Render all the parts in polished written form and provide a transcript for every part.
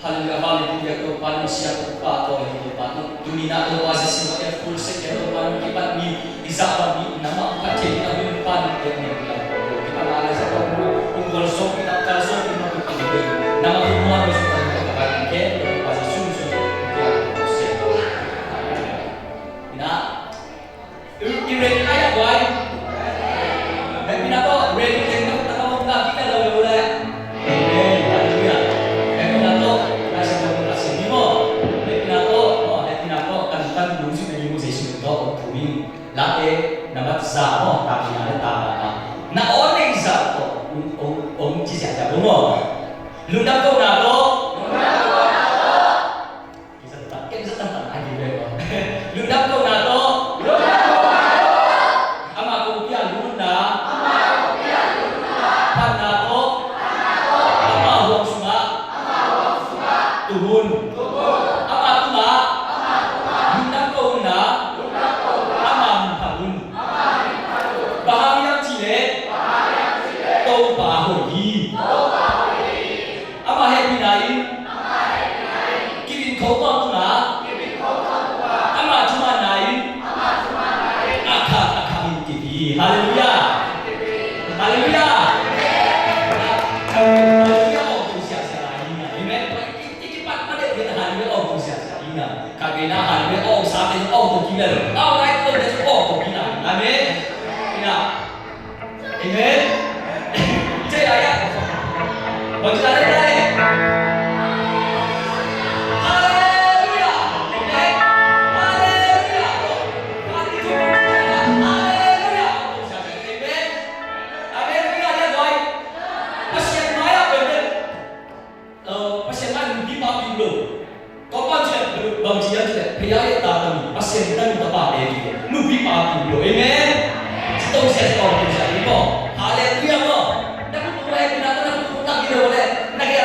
Hallelujah, hallelujah, to paano siya to pato ito paano tuminato pa sa sino kaya full set ito paano kipat ni isapan ni nama kacil na yung paano kaya niya kita malas sa kung walso kita kalso kita pagpapigay na makukuha mo sa kanya kapagigay ito pa sa susunod kaya ito siya na i-ready na yan boy minato ready kayo na tatawag na kita daw wala amen hallelujah minato nasa mo kasi ni mo minato kan lungsi na yung sa isunod o tuwing laki na matza mo tapi na tama na naonay sa to om chi siya mo lundang ko na to isa tatan ay bebo lundang ko na to ama ko pian lunda panato ama huwag sunga tuhun ama tuma lundang ko na ama mpahun bahayang chile to bahoyi ama happy nain kibin ko to tuna ama tuma nain akamin kibi haleluya haleluya haleluya o kung siya sa hina amen ikipat pa din haleluya o kung siya sa hina kagina haleluya o sa atin o kung kilala alright o that's o kung kilala amen ina amen chay ayat magkilala tayo haleluya amen haleluya haleluya o kung siya sa amen amen kaya boy pasien maya bener pasien maya hindi mapilo kapan siya bang siya siya piyaya tatami pasien kita minta pa nubi mapilo amen sito siya sa kong siya ito haleluya mo nakutuwa pinata nakutuwa gila wala nagaya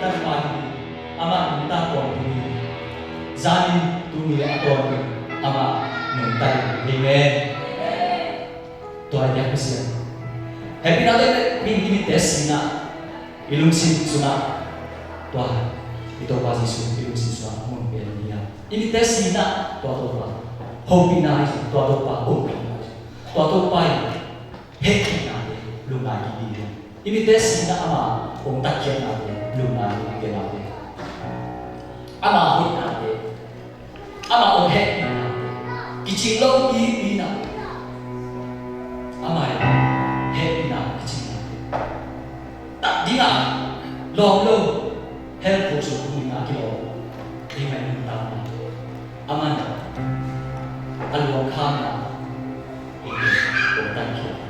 tarpan ama nta ko tumi zanin tumi aton ama nuntai amen to ay kasi happy natin pinti test na ilungsin suna to ito pa si ilungsin suna mo niya ini test na to pa hope na to pa hope na to pa happy na lunagi dia ini test na ama kung takyan natin lunagi natin ama hit natin ama kung happy natin kichilo na ama happy na kichilo tak dia long help ko sa kumina kilo di may nang aman alwang kama ini kung takyan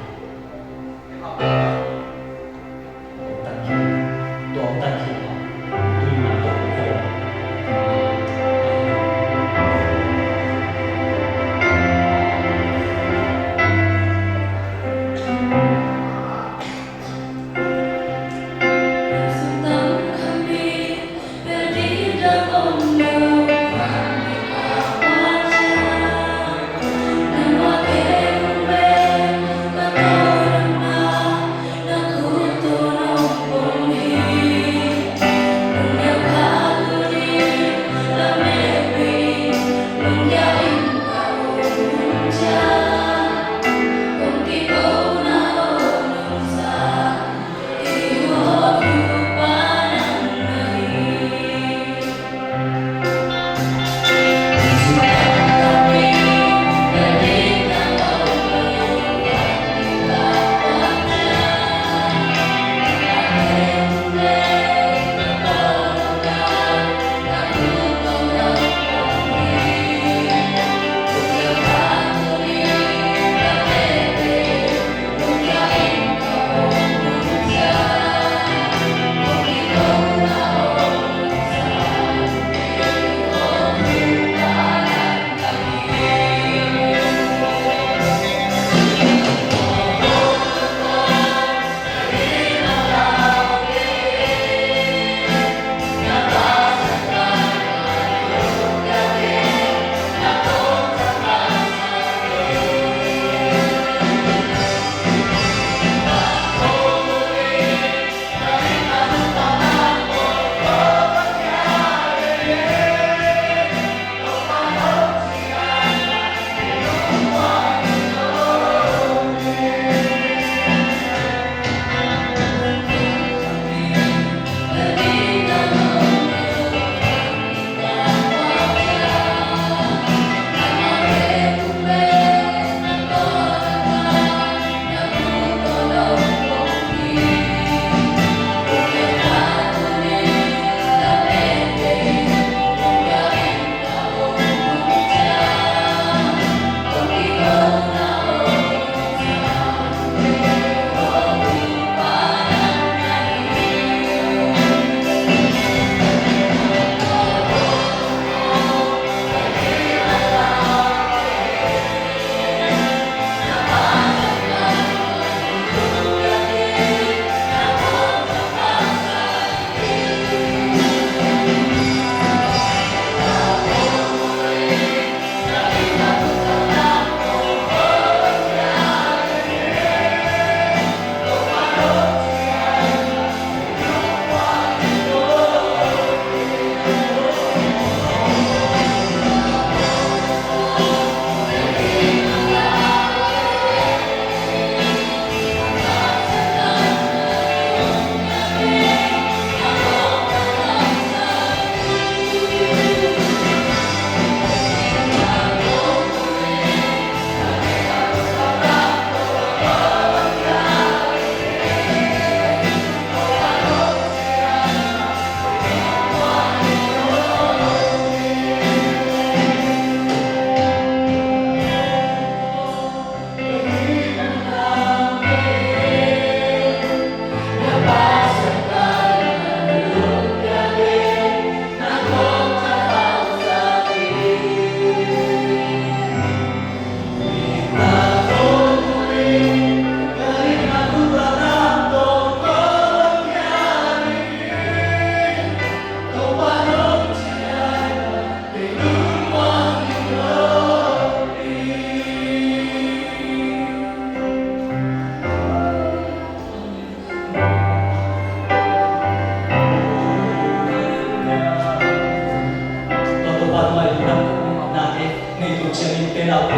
siya pera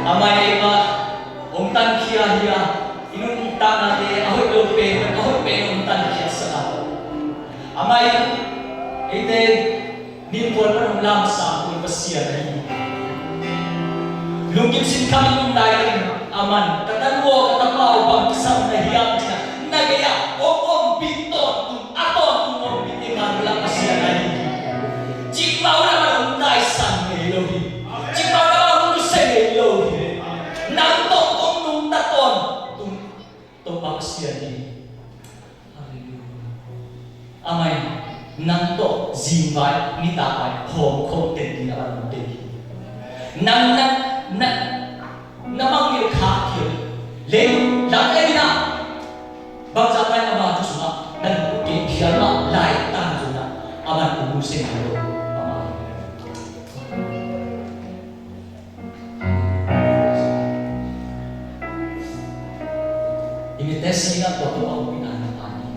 amay ma ongtan kia hiya inung tana de ahoy lope ongtan kia sa amay ite ninpol pa ng lamsa kung pasya na hiyo lungkip sin kami ng dayaling aman katanwo katapaw bang isang nahiyang siya nagaya om pinton kung aton kung om piniman lang pasya na hiyo Jikaw naman unday sang Elohim. Jikaw naman unusay Elohim. Nangtok kong nung taton. Itong pakasya din. Hallelujah. Amay, nangtok zimbay ni takay Hong Kong din naman din. Namang yung kakil. Leo, lakay na. Bangsa tayo na mga tusma. Nagpipiyal na lahat tanto na. Aman umusin ito. Imites niya ito ang pinanapanin.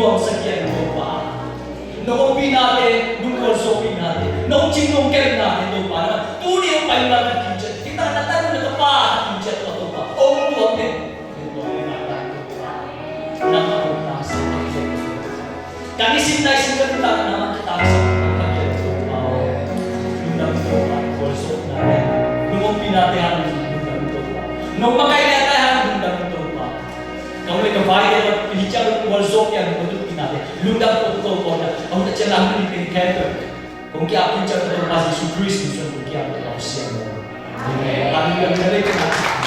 Tingguang sekian lupa. Nung pinate, nung kurso pinate, nung cingong kayo natin lupa naman. Tuni yung payo natin teacher. Kita natanong na pa teacher to pa. O tuwag din. Ito ay natin lupa. Nakapunta sa pagkakas. Kanisin na isang ganita naman kita sa pagkakas lupa. Yung naglupa, kurso natin. Nung pinatehan, nung naglupa. Nung makainatahan, nung naglupa. Kung may kabayan at pilihan ng walsok yan, kung natin, lundang po ko na ang tatsalang encounter. Kung kaya pincha ito pa si Yesu Cristo, kung kaya ito ako siya mo. Amen. Amen.